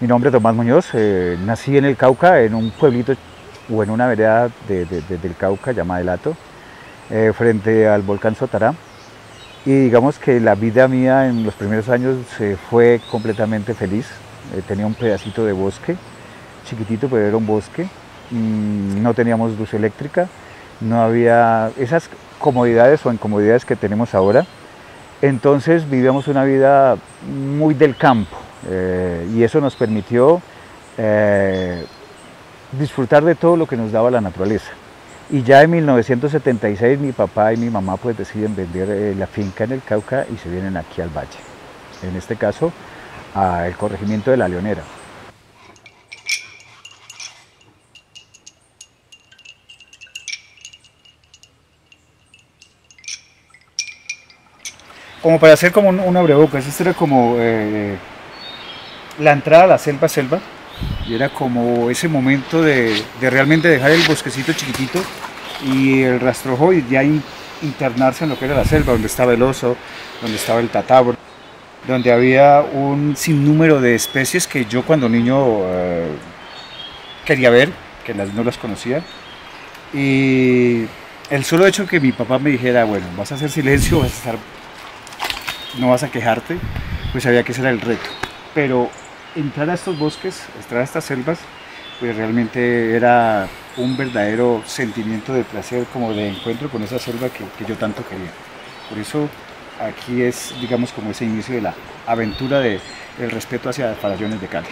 Mi nombre es Tomás Muñoz, nací en el Cauca, en un pueblito o en una vereda del Cauca llamada El Hato, frente al volcán Sotará. Y digamos que la vida mía en los primeros años fue completamente feliz. Tenía un pedacito de bosque, chiquitito, pero era un bosque. No teníamos luz eléctrica, no había esas comodidades o incomodidades que tenemos ahora. Entonces vivíamos una vida muy del campo y eso nos permitió disfrutar de todo lo que nos daba la naturaleza. Y ya en 1976 mi papá y mi mamá pues deciden vender la finca en el Cauca y se vienen aquí al valle, en este caso al corregimiento de La Leonera. Como para hacer como un abrebocas, esto era como la entrada a la selva, y era como ese momento de realmente dejar el bosquecito chiquitito y el rastrojo y ya internarse en lo que era la selva, donde estaba el oso, donde estaba el tatabro, donde había un sinnúmero de especies que yo cuando niño quería ver, que no las conocía. Y el solo hecho que mi papá me dijera, bueno, vas a hacer silencio, vas a estar, no vas a quejarte, pues sabía que ese era el reto. Pero entrar a estos bosques, entrar a estas selvas, pues realmente era un verdadero sentimiento de placer, como de encuentro con esa selva que yo tanto quería. Por eso aquí es, digamos, como ese inicio de la aventura del respeto hacia Farallones de Cali.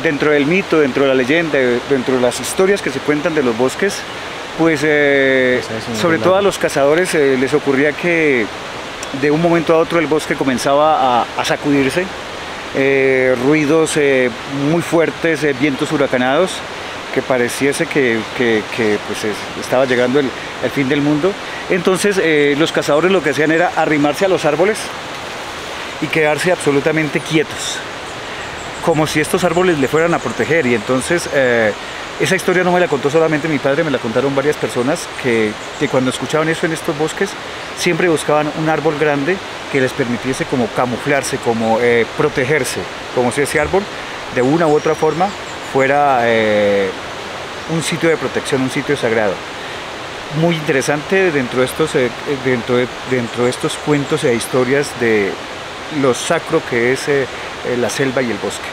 Dentro del mito, dentro de la leyenda, dentro de las historias que se cuentan de los bosques, pues sobre todo a los cazadores les ocurría que de un momento a otro el bosque comenzaba a sacudirse, ruidos muy fuertes, vientos huracanados, que pareciese que pues estaba llegando el fin del mundo. Entonces los cazadores lo que hacían era arrimarse a los árboles y quedarse absolutamente quietos, como si estos árboles le fueran a proteger. Y entonces esa historia no me la contó solamente mi padre, me la contaron varias personas que cuando escuchaban eso en estos bosques siempre buscaban un árbol grande que les permitiese como camuflarse, como protegerse, como si ese árbol de una u otra forma fuera un sitio de protección, un sitio sagrado. Muy interesante dentro de estos cuentos e historias de lo sacro que es la selva y el bosque.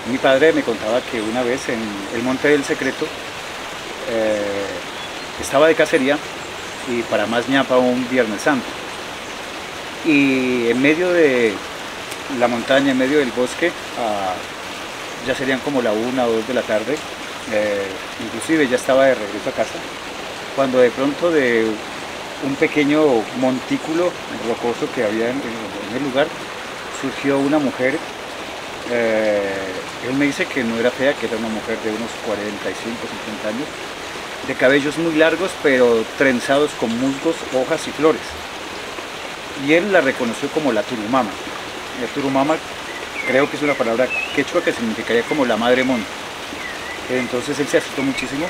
Mi padre me contaba que una vez en el Monte del Secreto estaba de cacería y para más ñapa un Viernes Santo. Y en medio de la montaña, en medio del bosque, ya serían como la 1 o 2 de la tarde, inclusive ya estaba de regreso a casa, cuando de pronto de un pequeño montículo rocoso que había en el lugar surgió una mujer. Él me dice que no era fea, que era una mujer de unos 45, 50 años, de cabellos muy largos, pero trenzados con musgos, hojas y flores. Y él la reconoció como la Turumama. La Turumama creo que es una palabra quechua que significaría como la madre monte. Entonces él se asustó muchísimo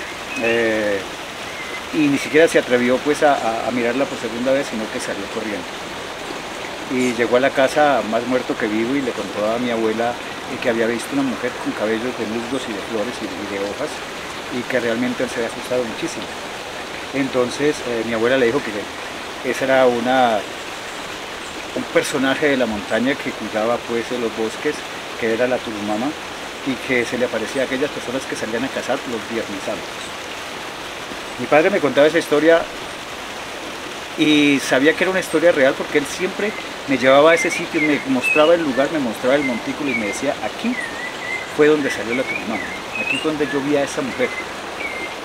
y ni siquiera se atrevió pues a mirarla por segunda vez, sino que salió corriendo. Y llegó a la casa más muerto que vivo y le contó a mi abuela que había visto una mujer con cabellos de musgos y de flores y de hojas, y que realmente él se había asustado muchísimo. Entonces mi abuela le dijo que ese era un personaje de la montaña que cuidaba pues en los bosques, que era la Turumama, y que se le aparecía a aquellas personas que salían a cazar los Viernes Santos. Mi padre me contaba esa historia y sabía que era una historia real porque él siempre me llevaba a ese sitio, me mostraba el lugar, me mostraba el montículo y me decía: aquí fue donde salió la Turumama, aquí fue donde yo vi a esa mujer.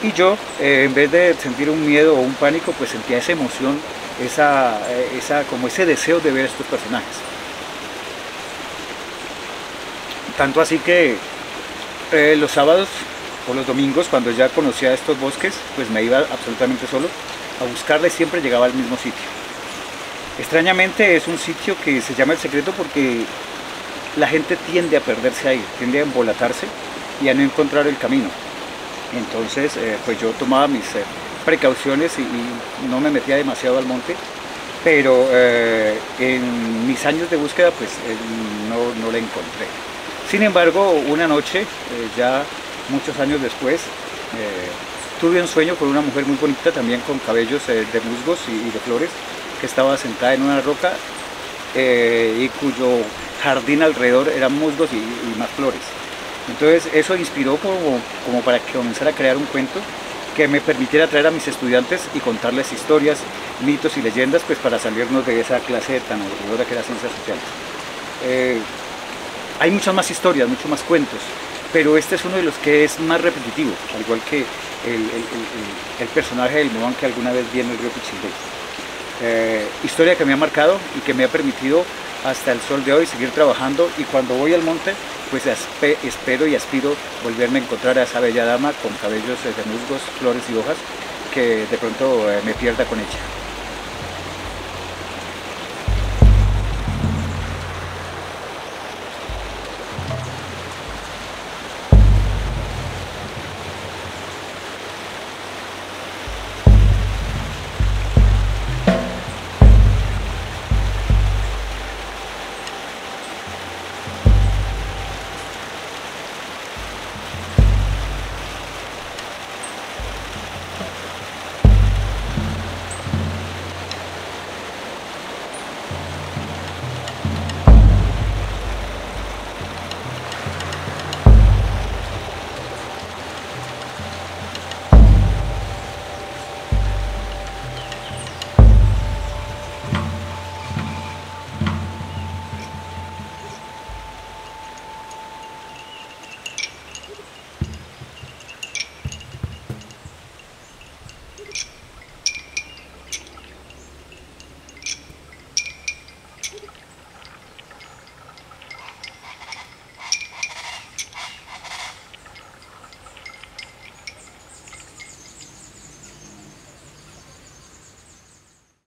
Y yo, en vez de sentir un miedo o un pánico, pues sentía esa emoción, como ese deseo de ver a estos personajes. Tanto así que los sábados o los domingos, cuando ya conocía estos bosques, pues me iba absolutamente solo a buscarla y siempre llegaba al mismo sitio. Extrañamente es un sitio que se llama El Secreto porque la gente tiende a perderse ahí, tiende a embolatarse y a no encontrar el camino. Entonces pues yo tomaba mis precauciones y no me metía demasiado al monte, pero en mis años de búsqueda pues no la encontré. Sin embargo, una noche, ya muchos años después, tuve un sueño con una mujer muy bonita, también con cabellos de musgos y de flores, que estaba sentada en una roca y cuyo jardín alrededor eran musgos y más flores. Entonces eso inspiró como para que comenzara a crear un cuento que me permitiera traer a mis estudiantes y contarles historias, mitos y leyendas, pues para salirnos de esa clase tan aburridora que era ciencias sociales. Hay muchas más historias, muchos más cuentos, pero este es uno de los que es más repetitivo, al igual que el personaje del Moán que alguna vez vi en el río Pichimbé. Historia que me ha marcado y que me ha permitido hasta el sol de hoy seguir trabajando, y cuando voy al monte pues espero y aspiro volverme a encontrar a esa bella dama con cabellos de musgos, flores y hojas, que de pronto me pierda con ella.